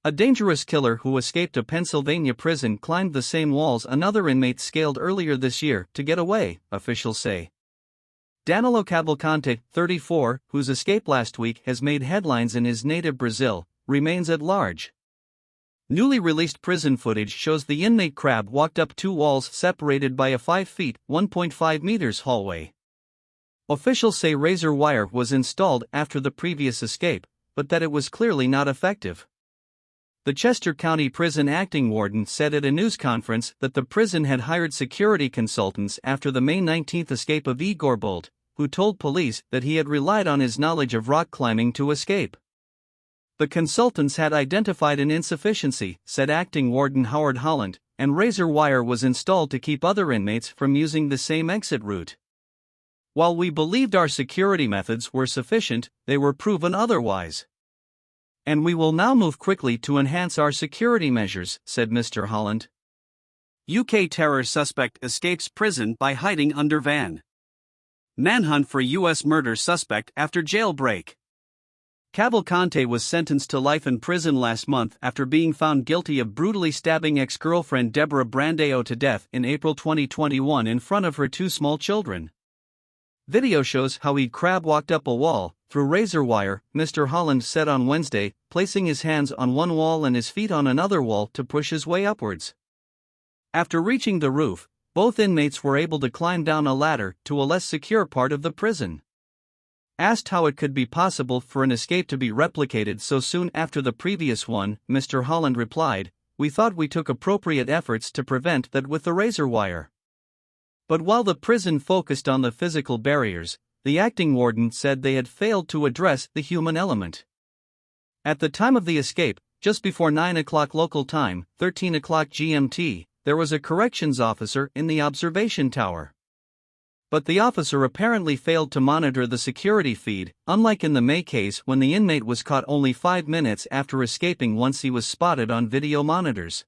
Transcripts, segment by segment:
A dangerous killer who escaped a Pennsylvania prison climbed the same walls another inmate scaled earlier this year to get away, officials say. Danelo Cavalcante, 34, whose escape last week has made headlines in his native Brazil, remains at large. Newly released prison footage shows the inmate crab walked up two walls separated by a 5 feet (1.5 meters) hallway. Officials say razor wire was installed after the previous escape, but that it was clearly not effective. The Chester County Prison acting warden said at a news conference that the prison had hired security consultants after the May 19 escape of Igor Bolte, who told police that he had relied on his knowledge of rock climbing to escape. The consultants had identified an insufficiency, said Acting Warden Howard Holland, and razor wire was installed to keep other inmates from using the same exit route. While we believed our security methods were sufficient, they were proven otherwise. And we will now move quickly to enhance our security measures, said Mr. Holland. UK terror suspect escapes prison by hiding under van. Manhunt for US murder suspect after jailbreak. Cavalcante was sentenced to life in prison last month after being found guilty of brutally stabbing ex-girlfriend Deborah Brandeo to death in April 2021 in front of her two small children. Video shows how he'd crab walked up a wall, through razor wire, Mr. Holland said on Wednesday, placing his hands on one wall and his feet on another wall to push his way upwards. After reaching the roof, both inmates were able to climb down a ladder to a less secure part of the prison. Asked how it could be possible for an escape to be replicated so soon after the previous one, Mr. Holland replied, "We thought we took appropriate efforts to prevent that with the razor wire." But while the prison focused on the physical barriers, the acting warden said they had failed to address the human element. At the time of the escape, just before 9 o'clock local time, 13 o'clock GMT, there was a corrections officer in the observation tower. But the officer apparently failed to monitor the security feed, unlike in the May case when the inmate was caught only 5 minutes after escaping once he was spotted on video monitors.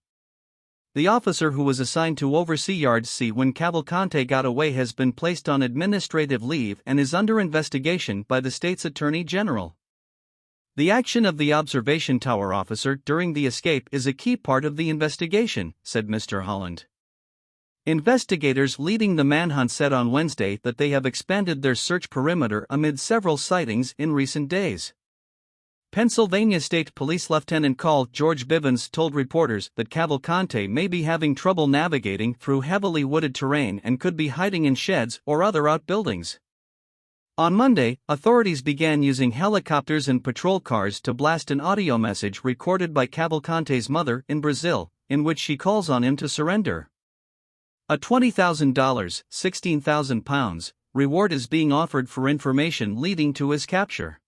The officer who was assigned to oversee Yard C when Cavalcante got away has been placed on administrative leave and is under investigation by the state's attorney general. The action of the observation tower officer during the escape is a key part of the investigation, said Mr. Holland. Investigators leading the manhunt said on Wednesday that they have expanded their search perimeter amid several sightings in recent days. Pennsylvania State Police Lieutenant Col. George Bivens told reporters that Cavalcante may be having trouble navigating through heavily wooded terrain and could be hiding in sheds or other outbuildings. On Monday, authorities began using helicopters and patrol cars to blast an audio message recorded by Cavalcante's mother in Brazil, in which she calls on him to surrender. A $20,000, £16,000, reward is being offered for information leading to his capture.